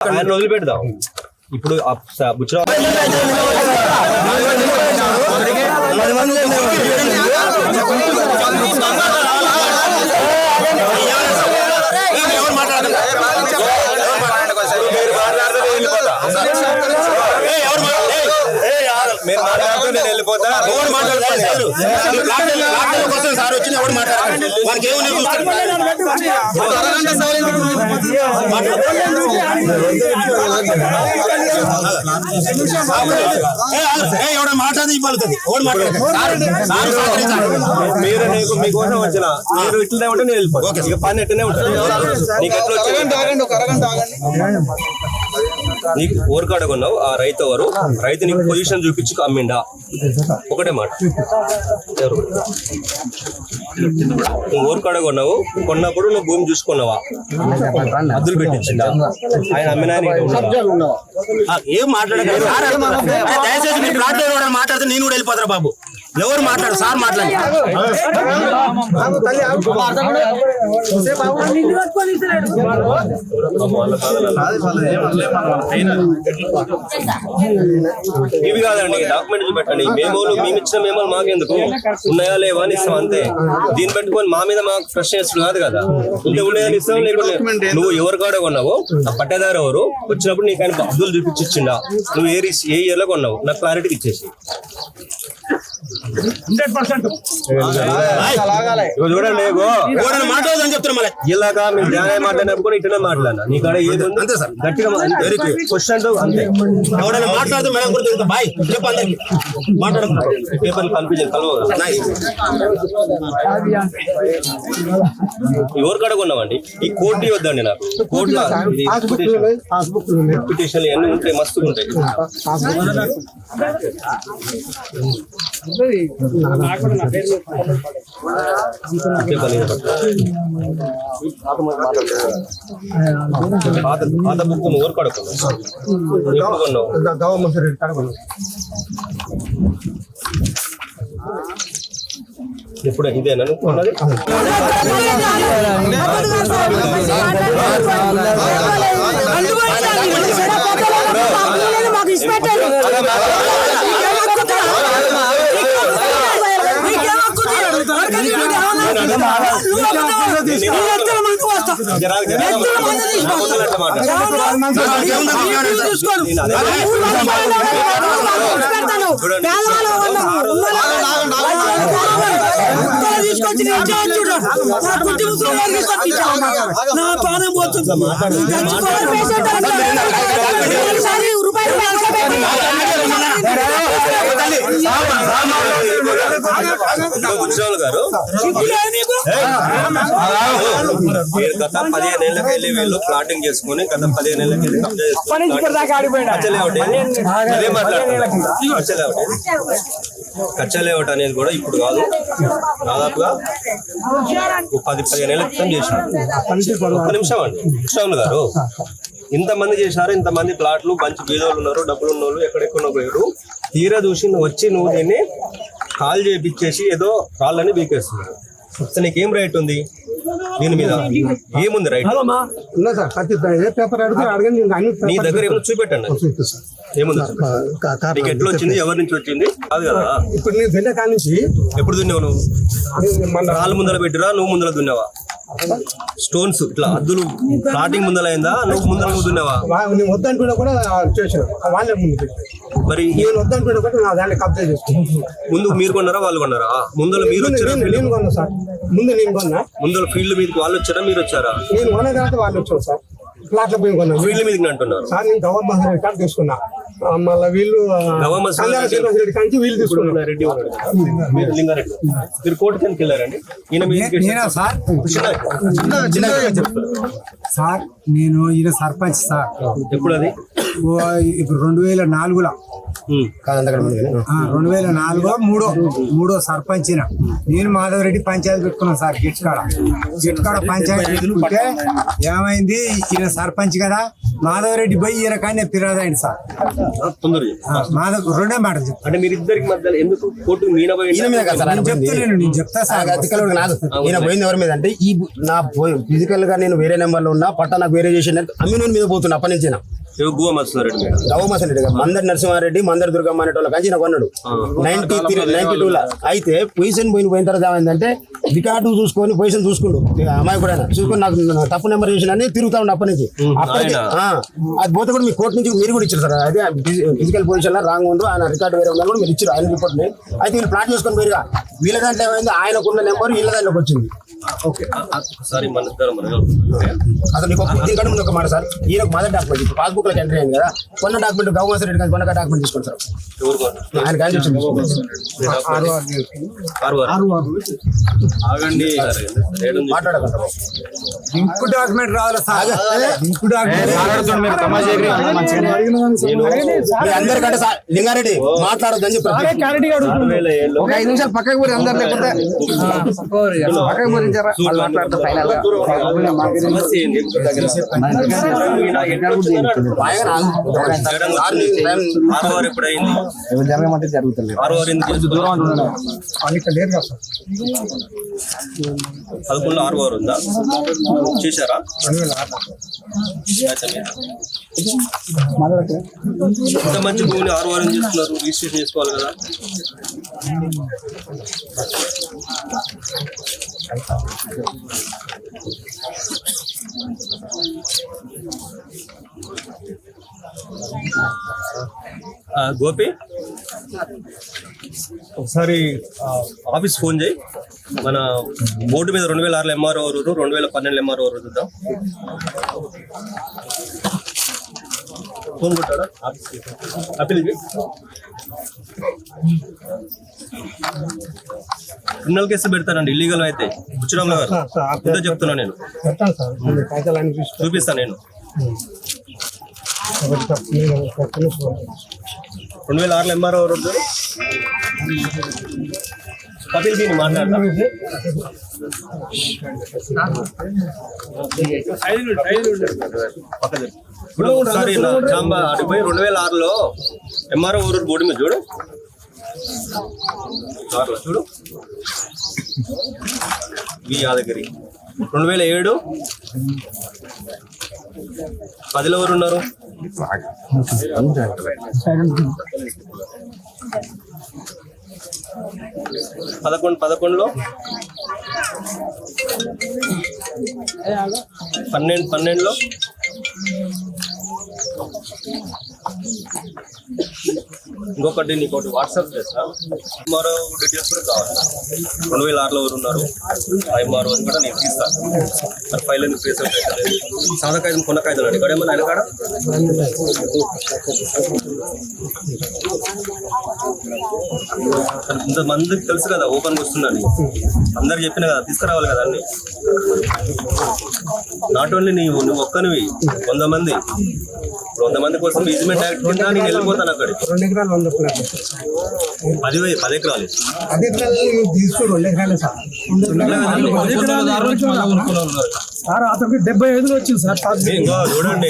ఆయన వదిలిపెడదాం ఇప్పుడు బుచ్చరా మీరు మాట్లాడుతూ నేను వెళ్ళిపోతా. ఎవరు మాట్లాడతారు సార్ వచ్చి ఎవరు మాట్లాడాలి వారికి ఏమని ఎవడ మాట్లాడి ఇవ్వాలి ఎవరు మీరు మీకోసం వచ్చిన మీరు ఇట్లనే ఉంటే నేను వెళ్ళిపోతాను. ఇక పని ఎట్టనే ఉంటుంది. నీకు ఎట్లా నీకు ఓరకు అడుగున్నావు ఆ రైతు ఎవరు రైతు నీకు పొజిషన్ చూపించి అమ్మిండా ఒకటే మాట. నువ్వు ఓరకు అడుగున్నావు కొన్నప్పుడు నువ్వు భూమి చూసుకున్నావా అద్దులు పెట్టించిందా ఆయన అమ్మినా ఏం మాట్లాడగలరు మాట్లాడితే నేను కూడా వెళ్ళిపోతారా బాబు ఎవరు మాట్లాడు సార్ మాట్లాడి ఇవి కాదండి డాక్యుమెంట్ చూపెట్టండి. మేమోలు మేము ఇచ్చిన మేమోలు మాకెందుకు ఉన్నాయా లేవా అని ఇస్తాం అంతే. దీన్ని పెట్టుకొని మా మీద మాకు ప్రశ్న చేస్తుంది కాదు కదా. ఉంటే ఉన్నాయని ఇస్తాం లేకుంటే నువ్వు ఎవరు కాడ కొన్నావు ఆ పట్టేదారు ఎవరు వచ్చినప్పుడు నీకు ఆయన అబ్దుల్ చూపించి ఇచ్చిండా నువ్వు ఏ ఇయర్ లో కొన్నావు నాకు క్లారిటీ ఇచ్చేసి 100% చూడండి మాట్లాడదని చెప్తున్నా మళ్ళీ ఇలాగ మీరు న్యాయం మాట్లాడినప్పుడు ఇట్లనే మాట్లాడినా నీ కాడ ఏది ఉంది అంతే సార్ గట్టిగా క్వశ్చన్ అంతే ఎవరైనా మాట్లాడితే మేడం కూడా బాయ్ చెప్పండి మాట్లాడదు పేపర్లు కనిపించదు కలవ ఎవరు కడుగున్నామండి ఈ కోర్టు వద్దండి నాకు కోర్టులో పిటిషన్లు అన్నీ ఉంటాయి మస్తుగా ఉంటాయి. పాత బుక్ ఓరు కడుకున్నావు ఇప్పుడు ఇదేనా కొన్నది గారు గత 15 ఏళ్ళకి వెళ్ళి వీళ్ళు ప్లాటింగ్ చేసుకుని గత 15 ఏళ్ళకి వెళ్ళి కబ్జా కచ్చలేవట్ అనేది కూడా ఇప్పుడు కాదు దాదాపుగా 10-15 ఏళ్ళ క్రితం చేశారు. ఒక్క నిమిషం అండి కృష్ణ గారు ఇంతమంది చేశారు ఇంతమంది ప్లాట్లు మంచి బీదోళ్ళు ఉన్నారు డబ్బులు ఉన్న వాళ్ళు ఎక్కడెక్కడ పోయారు తీరా చూసి వచ్చి నువ్వు దీన్ని కాల్ చేయించేసి ఏదో రాళ్ళని బీకేస్తున్నారు. అసలు నీకేం రైట్ ఉంది దీని మీద ఏముంది రైట్ నీ దగ్గర ఏమో చూపెట్టండి ఏముంది నీకు ఎట్లా వచ్చింది ఎవరి నుంచి వచ్చింది కాదు కదా. ఇప్పుడు నేను దున్నే కాడి నుంచి ఎప్పుడు దున్నావు నువ్వు రాళ్ళు ముందర పెట్టిరా నువ్వు ముందర దున్నావా స్టోన్స్ ఇట్లా అద్దులు స్టార్టింగ్ ముందలైందా నువ్వు ముందర నువ్వు దున్నావా నేను వద్దంటున్నా కూడా చేసాను వాళ్ళే ముందు మరి నేను వద్దంటున్నా కూడా నా దాన్ని కబ్జా చేసుకున్నాను. ముందు మీరు కొన్నారా వాళ్ళు కొన్నారా ముందర మీరు వచ్చారా నేను కొన్నా సార్ ముందు నేను కొన్నా ముందర ఫీల్డ్ మీదకి వాళ్ళు వచ్చారా మీరు వచ్చారా నేను కొన్న తర్వాత వాళ్ళు వచ్చారు సార్ ప్లాట్ల పోయి కొన్నా ఫీల్డ్ మీదకి అంటున్నారు సార్ నేను గవర్నమెంట్ రెడ్డి కార్డు తీసుకున్నా మళ్ళీ వీళ్ళు రెడ్డి కానీ వీళ్ళు తీసుకున్నారు రెడ్డి మీరు లింగారెడ్డి మీరు కోర్టుకి ఎందుకు వెళ్ళారండి ఈయన సార్ నేను ఈయన సర్పంచ్ సార్ ఎప్పుడు అది ఇప్పుడు 2004లో 2004 మూడో సర్పంచిన నేను మాధవరెడ్డి పంచాయతీ పెట్టుకున్నాను సార్ గిట్కాడ పంచాయతీ పెట్టుకుంటే ఏమైంది, ఈయన సర్పంచ్ కదా మాధవరెడ్డి పోయి ఈయన కానీ ఫిర్యాదు అయింది సార్. మాధవ్ రెండే మాటలు చెప్తాను. అంటే మీరిద్దరికి మధ్యలో ఎందుకు కోర్టు నేను చెప్తా సార్. ఈయన పోయింది ఎవరి మీద అంటే ఈ నా ఫిజికల్ గా నేను వేరే నెంబర్ లో ఉన్నా పట్ట నాకు వేరే చేసి అమ్మినోని మీద పోతున్నా అప్పటి నుంచి గవ్వమసరెడ్డి మందరి నరసింహారెడ్డి మందరి దుర్గమ్మ అనేటోళ్ళ కంచి నాకు అన్నాడు 92లో. అయితే పొజిషన్ పోయిన తర్వాత ఏమైందంటే రికార్డు చూసుకొని పొజిషన్ చూసుకుండు అమ్మాయి కూడా చూసుకొని నాకు తప్పు నెంబర్ చేసిన అని తిరుగుతా ఉండే అప్పటి నుంచి. అప్పటికి అది పోతే కూడా మీ కోర్టు నుంచి మీరు కూడా ఇచ్చారు సార్. అదే ఫిజికల్ పొజిషన్ లో రాంగ్ ఉండు ఆయన రికార్డు వేరే ఉన్నా కూడా మీరు ఇచ్చారు ఆయన రిపోర్ట్ ని. అయితే వీళ్ళు ప్లాట్ చేసుకొని పోయిగా వీళ్ళ దాంట్లో ఏమైంది ఆయనకున్న నెంబర్ వీళ్ళ దాంట్లోకి వచ్చింది. అసలు నీకు దీనికంటే ముందు ఒక మాట సార్, ఈయన మదర్ డాక్యుమెంట్ పాస్బుక్ లో ఎంట్రీ అయింది కదా, కొన్న డాక్యుమెంట్ గవర్నమెంట్ రెడ్డి కొన్న డాక్యుమెంట్ తీసుకోండి సార్. ఆయన కానీ మాట్లాడకండి లింక్ డాక్యుమెంట్ రావాలి సార్. లింక్ డాక్యుమెంట్ అందరికంటే సార్ లింగారెడ్డి మాట్లాడొద్దని చెప్పి 5 నిమిషాలు పక్కకు పోయి అందరు లేకపోతే పక్కకు పోయి మాట్లాడుతూ ఫైనల్ జరగమంటే జరుగుతుంది. 11లో 6 ఉందా చేశారా? ఇంత మంచి భూమిని 6 చేస్తున్నారు, రిజిస్ట్రేషన్ చేసుకోవాలి కదా. గోపి ఒకసారి ఆఫీస్ ఫోన్ చేయి. మన బోర్డు మీద 2006 ఎంఆర్ఓ 2012 ఎంఆర్ఓ చూద్దాం. ఫోన్ కొట్టాడా అప్పీల్ క్రిమినల్ కేసు పెడతానండి ఇల్లీగల్ అయితే. బుచ్చిరాములు గారు ఎంతో చెప్తున్నా నేను, చూపిస్తాను నేను. 2006 ఎంఆర్ఓ కపిల్ దీన్ని మాట్లాడతా. ఇప్పుడు ఒకసారి చాంబా అడిపోయి 2006లో ఎంఆర్ఓ ఊరు బోర్డు మీద చూడు, చూడు వి యాదగిరి. 2007 10లో ఎవరు ఉన్నారు? 11లో 12లో ఇంకొకటి నీకోటి వాట్సాప్ చేస్తా. మరో డీటెయిల్స్ కూడా కావాలి. 2006లో ఎవరు ఉన్నారు ఎంఆర్ఓ అని కూడా నేను తీస్తాను. మరి ఫైల్ ఎందుకు ఫేస్ అవుతుంది? సాదా కాగితం కొన్న కాగితం అండి ఇక్కడ ఏమన్నా ఆయన కాడ ఇంతమందికి తెలుసు కదా ఓపెన్గా వస్తుందని. అందరికి చెప్పిన కదా తీసుకురావాలి కదా అన్ని. నాట్ ఓన్లీ నువ్వు ఒక్కనివి 100 మంది. 100 మంది కోసం ఈజ్మెంట్ యాక్ట్ కింద నేను వెళ్ళిపోతాను అక్కడికి. 2 ఎకరాలు 100 ప్లాట్లు 10 ఎకరాలు తీసుకో 2 ఎకరాలే సార్. సార్ అతనికి 75లో వచ్చింది సార్. చూడండి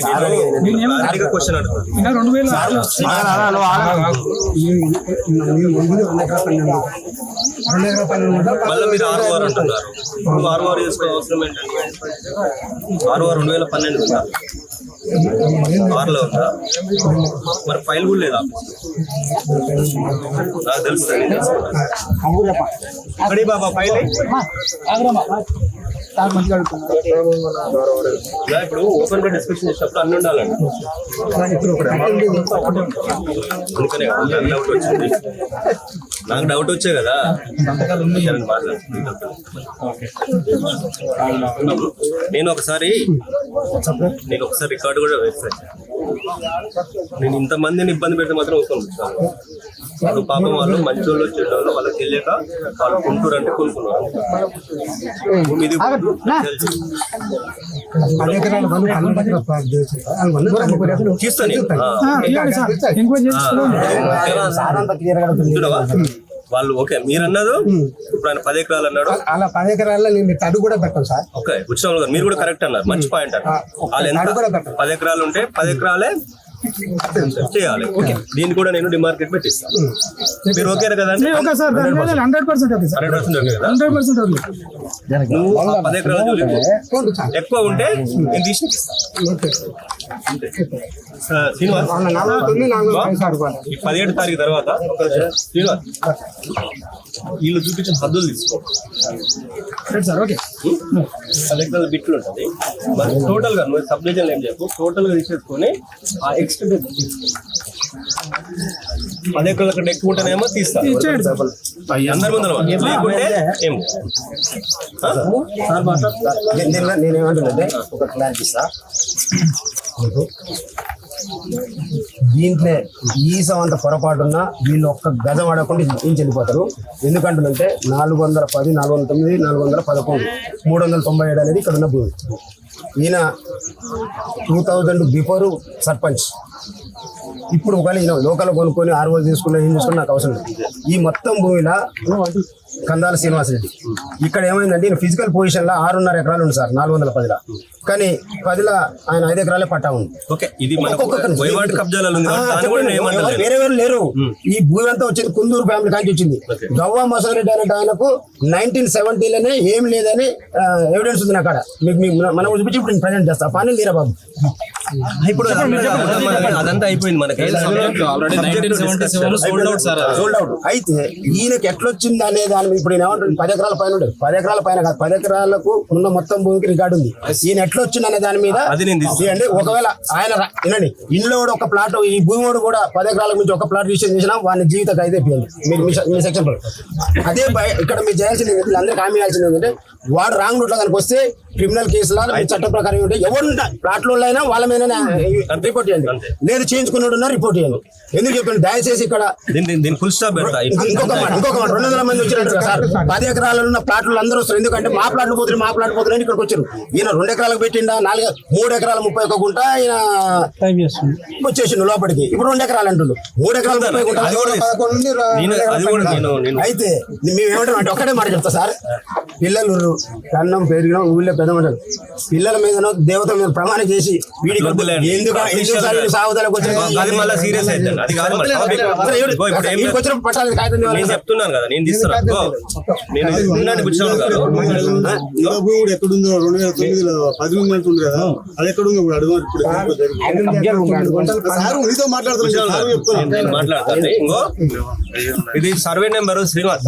క్వశ్చన్ అడుగుతాను. 2012 మళ్ళీ మీరు 6 అంటున్నారు. 6 చేసుకోవడం అవసరం ఏంటండి? 6 2012 ఉందా? 6లో ఉందా? మరి ఫైల్ కూడా లేదా? నాకు తెలుస్తుంది. అక్కడి బాబా ఫైల్ ఇప్పుడు ఓపెన్ గా డిస్కషన్ చేసినప్పుడు అన్ని ఉండాలండి. అందుకనే డౌట్ వచ్చింది. నాకు డౌట్ వచ్చే కదా నేను ఒకసారి రికార్డు కూడా వేస్తాను. నేను ఇంతమందిని ఇబ్బంది పెడితే మాత్రం ఒప్పుకుంటాను. ఇప్పుడు పాపం వాళ్ళు మంచి వాళ్ళు చెడ్డోళ్ళు వాళ్ళకి తెలియక వాళ్ళు కొంటారు అంటే కొనుక్కున్నారు. 10 ఎకరాల వాళ్ళు 12 ఎకరాల ప్లాట్ చేసి తీస్తాను ఇవ్వండి సార్ ఎంక్వైరీ చేసుకోండి. సారంతా క్లియర్ గా ఉంటుంది. చూడవా వాళ్ళు ఓకే మీరు అన్నారు ఇప్పుడు ఆయన 10 ఎకరాలు అన్నాడు. అలా 10 ఎకరాల్లో నేను తడు కూడా పెట్టాను సార్. ఓకే వచ్చిన మీరు కూడా కరెక్ట్ అన్నారు, మంచి పాయింట్ అన్నారు. వాళ్ళు ఎంత 10 ఎకరాలు ఉంటే 10 ఎకరాలే చేయాలి. ఓకే దీన్ని కూడా నేను డిమార్కెట్ పెట్టిస్తాను. మీరు ఓకేనా కదండి? Okay sir 100% okay sir 100% okay కదా? 100% ఓకే. నువ్వు 10 ఎకరాల జోలికి ఎక్కువ ఉంటే నేను తీసి శ్రీనివాస్ ఈ 17 తారీఖు తర్వాత శ్రీనివాస్ వీళ్ళు చూపించిన హద్దులు తీసుకో. సార్ ఓకే 10 ఎకరాల బిట్లు ఉంటుంది. మరి టోటల్ గా నువ్వు సబ్ డివిజన్ ఏం చెప్పు, టోటల్ గా తీసేసుకొని ఆ ఎక్స్టెండ్ 10 ఎకరాల కంటే ఎక్కువ ఉంటేనేమో తీస్తాను. ఇచ్చేయండి సార్. అందరి ముందర లేకుంటే ఏం నేనేమంటున్నానంటే ఒక క్లారిటీ సార్, దీంట్లో ఈసం అంత పొరపాటున్నా వీళ్ళు ఒక్క గజం ఆడకుండా ఏం చెల్లిపోతారు. ఎందుకంటుందంటే 410, 409, 411, 397 అనేది ఇక్కడ ఉన్న భూమి. ఈయన 2000 బిఫోర్ సర్పంచ్. ఇప్పుడు ఒకవేళ ఈయన లోకల్ కొనుక్కొని 6 రోజులు తీసుకున్నా ఏం చేసుకున్నా నాకు అవసరం లేదు. ఈ మొత్తం భూమిలో కందాల శ్రీనివాసరెడ్డి ఇక్కడ ఏమైందంటే ఈయన ఫిజికల్ పొజిషన్ లో 6.5 ఎకరాలు ఉంది సార్ 410లో, కానీ 10లో ఆయన 5 ఎకరాలే పట్టా ఉంది. ఓకే ఇది మనకు వైవాటి కబ్జాలలో ఉంది కాబట్టి దాన్ని కూడా నేను ఏమంటలేను. వేరే వేరు లేరు. ఈ భూమి అంతా వచ్చింది కుందూరు ఫ్యామిలీ కాంచి వచ్చింది. గవ్వ మసోరెడ్డి అనే ఆయనకు 1970లోనే ఏం లేదని ఎవిడెన్స్ ఉంది అక్కడ. మీకు మనం చూపించి ఇప్పుడు నేను ప్రజెంట్ చేస్తా. పని తీరా బాబు. ఇప్పుడు అదంతా అయిపోయింది మనకి. Sold out. అయితే ఈయనకి ఎట్లొచ్చింది అనే దాని మీద ఇప్పుడు ఏమంటుంది 10 ఎకరాల పైన ఉండదు. 10 ఎకరాల పైన కాదు, 10 ఎకరాలకు ఉన్న మొత్తం భూమికి రికార్డు ఉంది. ఈయన ఎట్లొచ్చింది అనే దాని మీద అంటే ఒకవేళ ఆయన వినండి ఇంట్లో కూడా ఒక ప్లాట్ ఈ భూమి కూడా 10 ఎకరాల నుంచి ఒక ప్లాట్ రిజిస్టర్ చేసినా వాడిని జీవిత ఖైదు అయిపోయింది. మీరు మీ సెక్షన్ అదే ఇక్కడ మీరు చేయాల్సింది అందరికీ హామీ ఇవ్వాల్సింది ఏంటంటే వాడు రాంగ్ రూట్ లో కనుక వస్తే క్రిమినల్ కేసులా చట్టం ప్రకారం ఉంటాయి. ఎవరు ప్లాట్లో అయినా వాళ్ళ మీద రిపోర్ట్ చేయండి, లేదు చేయించుకున్నాడు రిపోర్ట్ చేయండి. ఎందుకు చెప్పండి దయచేసి ఇక్కడ ఫుల్ స్టాప్ పెడతా. ఇంకొక మాట 200 మంది వచ్చినట్టు సార్ 10 ఎకరాలు ఉన్న ప్లాట్లు అందరూ వస్తారు. ఎందుకంటే మా ప్లాట్లు పోతున్నాయి ఇక్కడికి వచ్చారు. ఈయన 2 ఎకరాలకు పెట్టిండా 3 ఎకరాల 31 గుంట ఈయన వచ్చేసిండు లోపలికి. ఇప్పుడు 2 ఎకరాలు అంటుండు, 3 ఎకరాల 30 గుంట. అయితే మేమేమంటాం అంటే ఒక్కటే మాట చెప్తా సార్, పిల్లలు కన్నం పెరిగిన ఊళ్ళో పెద్ద మంటలు పిల్లల మీద దేవత మీద ప్రమాణం చేసి వీడికి సాగుదలకు వచ్చిన పట్టాలి కాగితం చెప్తున్నాను కదా నేను తీసుకున్నాను. ఎక్కడుందో 2009లో 10 మంది అంటుంది కదా, అది ఎక్కడుందో అడుగు. నీతో మాట్లాడుతున్నాను మాట్లాడతాను. ఇంకో ఇది సర్వే నెంబరు శ్రీనివాస్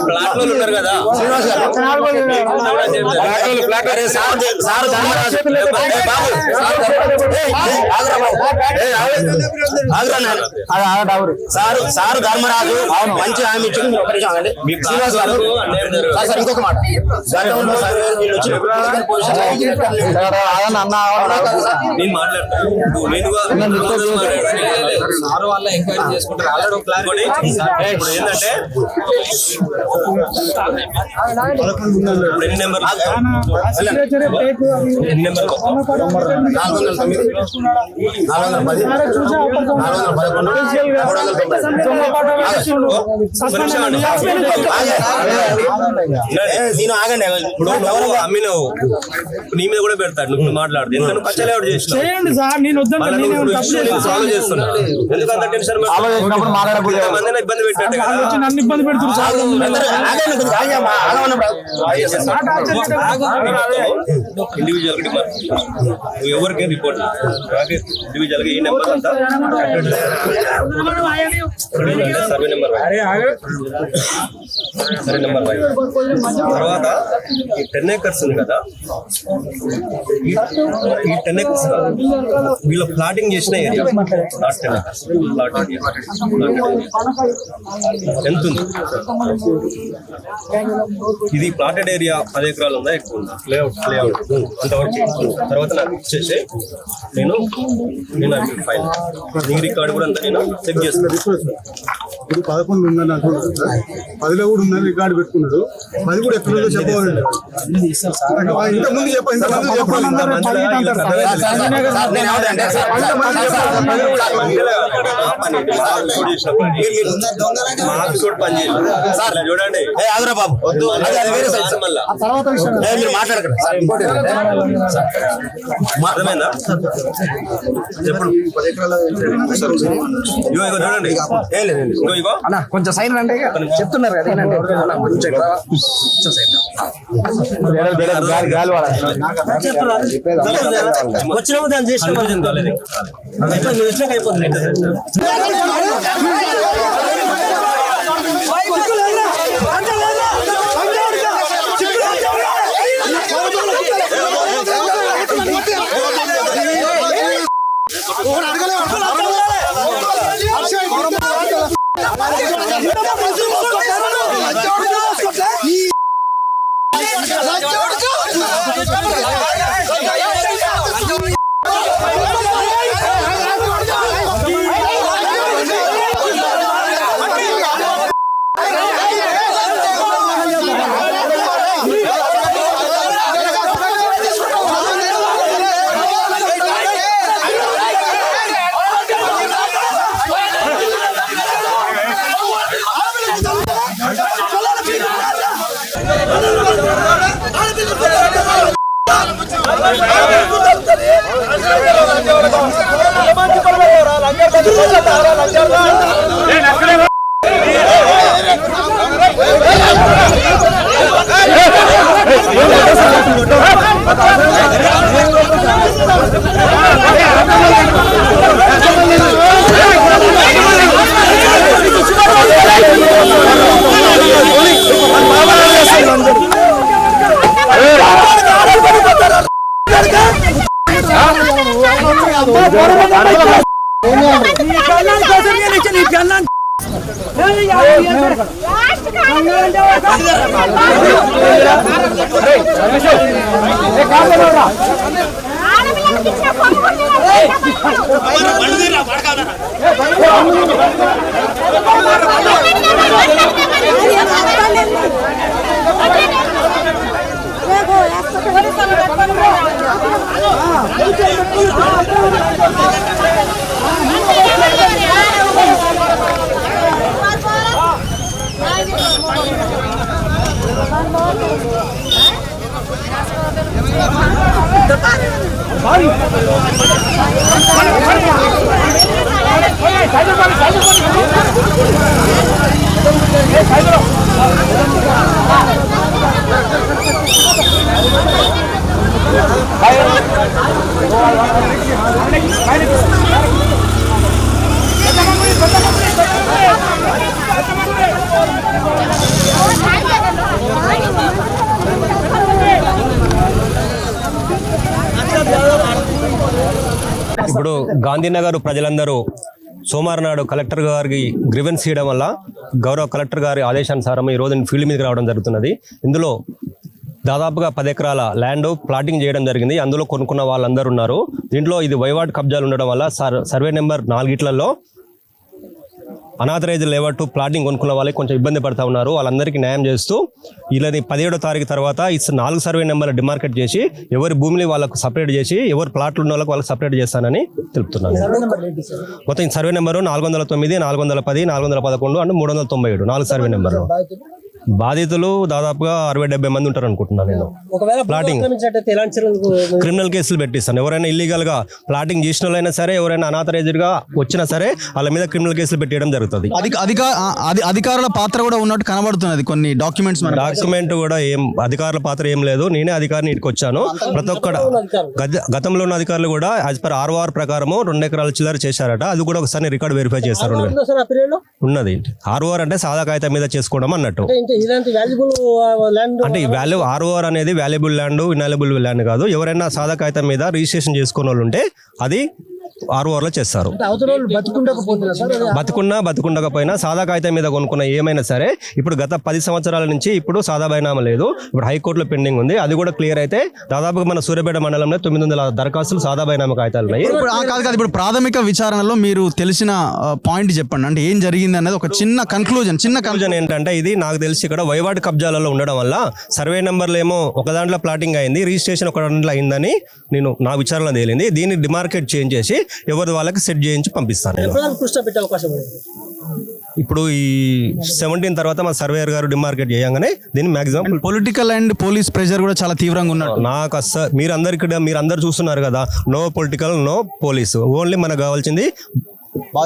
ప్లాట్ ఉన్నారు కదా సారు ధర్మరాజు మంచి హామీ ఇచ్చింది. ఇంకొక మాట నేను మాట్లాడతాను. ఎంక్వైరీ చేసుకుంటారు. ఆల్రెడీ ప్లాన్ ఇప్పుడు ఏంటంటే ఎన్ని నెంబర్ 410 ఆగండి. ఇప్పుడు అమ్మినవు నీ మీద కూడా పెడతాడు. నువ్వు మాట్లాడు ఎందుకంటే పచ్చలేవాడు చేయండి సార్. నేను సాల్వ్ చేస్తున్నా. ఎందుకంత టెన్షన్ మందిని ఇబ్బంది పెట్టాడు కదా, నన్ను ఇబ్బంది పెడుతున్నారు. ఇండివిజువల్ నువ్వు ఎవరికే రిపోర్ట్ ఇండివిజువల్ గా ఈ నెంబర్ అంతా సర్వే నెంబర్ సర్వే నెంబర్ తర్వాత ఈ 10 acres ఉంది కదా, ఈ 10 acres వీళ్ళు ప్లాటింగ్ చేసిన ఏరియా నాట్ 10 acres ఎంత ఉంది ఇది ప్లాటెడ్ ఏరియా 10 ఎకరాలు ఉందా ఎక్కువ ఉందా? లేఅవుట్ అంతవరకు తర్వాత నాకు ఇచ్చేసి నేను ఫైల్ నీ రికార్డు కూడా అంతా నేను చెక్ చేస్తాను. ఇప్పుడు 11 ఉందని అంటున్నాడు సార్. 10లో కూడా ఉందని రికార్డు పెట్టుకున్నాడు. 10 కూడా ఎక్కడ ఉందో చెప్పవాలి. ఇంతకుముందు చెప్పండి. చూడండి మాట్లాడకండి. అర్థమైందా? చెప్పండి. చూడండి ఇగో అన్న కొంచెం సైన్ అంటే చెప్తున్నారు కదా ఏంటంటే అన్న కొంచెం ఇట్లా కొంచెం సైన్ వచ్చిన దాన్ని చేసిన అయిపోతుంది. ఇప్పుడు గాంధీనగర్ ప్రజలందరూ సోమవారం నాడు కలెక్టర్ గారికి గ్రీవెన్స్ చేయడం వల్ల గౌరవ కలెక్టర్ గారి ఆదేశానుసారం ఈ రోజు ఫీల్డ్ మీదకి రావడం జరుగుతున్నది. ఇందులో దాదాపుగా 10 ఎకరాల ల్యాండ్ ప్లాటింగ్ చేయడం జరిగింది. అందులో కొనుక్కున్న వాళ్ళందరూ ఉన్నారు. దీంట్లో ఇది వైవాడ్ కబ్జాలు ఉండడం వల్ల సర్వే నెంబర్ 4 అనాథరైజ్ లేవట్టు ప్లాటింగ్ కొనుక్కున్న వాళ్ళకి కొంచెం ఇబ్బంది పడతా ఉన్నారు. వాళ్ళందరికీ న్యాయం చేస్తూ వీళ్ళని 17వ తారీఖు తర్వాత 4 సర్వే నెంబర్లు డిమార్కెట్ చేసి ఎవరి భూమిని వాళ్ళకు సపరేట్ చేసి ఎవరు ప్లాట్లు ఉన్న వాళ్ళకి సపరేట్ చేస్తానని తెలుపుతున్నాను. మొత్తం సర్వే నెంబరు 409, 410, 411 అండ్ 397 4 సర్వే నెంబర్లు. బాధితులు దాదాపుగా 60-70 మంది ఉంటారు అనుకుంటున్నాను నేను. ప్లాటింగ్ క్రిమినల్ కేసులు పెట్టిస్తాను. ఎవరైనా ఇల్లీగల్ గా ప్లాటింగ్ చేసిన వాళ్ళైనా సరే, ఎవరైనా అనాథరైజ్డ్ గా వచ్చినా సరే వాళ్ళ మీద క్రిమినల్ కేసులు పెట్టడం జరుగుతుంది. అధికారుల పాత్ర కూడా ఉన్నట్టు కనబడుతున్నది. కొన్ని డాక్యుమెంట్ కూడా అధికారుల పాత్ర ఏం లేదు. నేనే అధికారిని ఇంటికి వచ్చాను. ప్రతి ఒక్కడ గతంలో ఉన్న అధికారులు కూడా యాజ్ పర్ ROR ప్రకారము 2 ఎకరాల చిల్లర చేశారట. అది కూడా ఒకసారి రికార్డ్ వెరిఫై చేస్తారు. ఉన్నది ROR అంటే సాదా కాగితం మీద చేసుకోవడం అన్నట్టు. అంటే వాల్యూ ROR అనేది వాల్యుబుల్ ల్యాండ్, ఇన్వాల్యుబుల్ ల్యాండ్ కాదు. ఎవరైనా సాదా కాగితం మీద రిజిస్ట్రేషన్ చేసుకునే వాళ్ళు ఉంటే అది ఆర్ఓఆర్లో చేస్తారు. అవతల వాళ్ళు బతుకుండకపోతున్నా సార్ బతుకుండకపోయినా సాదా కాగితం మీద కొనుక్కున్న ఏమైనా సరే ఇప్పుడు గత 10 సంవత్సరాల నుంచి ఇప్పుడు సాదా బైనామా లేదు. ఇప్పుడు హైకోర్టులో పెండింగ్ ఉంది. అది కూడా క్లియర్ అయితే దాదాపుగా మన సూర్యాపేట మండలంలో 900 దరఖాస్తులు సాదా బైనామా కాగితాలు ఉన్నాయి. కాదు ఇప్పుడు ప్రాథమిక విచారణలో మీరు తెలిసిన పాయింట్ చెప్పండి, అంటే ఏం జరిగింది అనేది ఒక చిన్న కన్క్లూజన్ ఏంటంటే ఇది నాకు తెలిసి ఇక్కడ వైవాడ్ కబ్జాలలో ఉండడం వల్ల సర్వే నెంబర్లు ఏమో ఒక దాంట్లో ప్లాటింగ్ అయింది, రిజిస్ట్రేషన్ ఒక దాంట్లో అయిందని నా విచారణ తేలింది. దీన్ని డిమార్కెట్ చేంజ్ చేసి ఎవరి వాళ్ళకి సెట్ చేయించి పంపిస్తాను. ఇప్పుడు ఈ 17 తర్వాత మా సర్వేయర్ గారు డిమార్కెట్ చేయగానే దీన్ని maximum political and police pressure కూడా చాలా తీవ్రంగా ఉన్నారు. నాకు మీరందరూ చూస్తున్నారు కదా, no political no police, only మనకు కావాల్సింది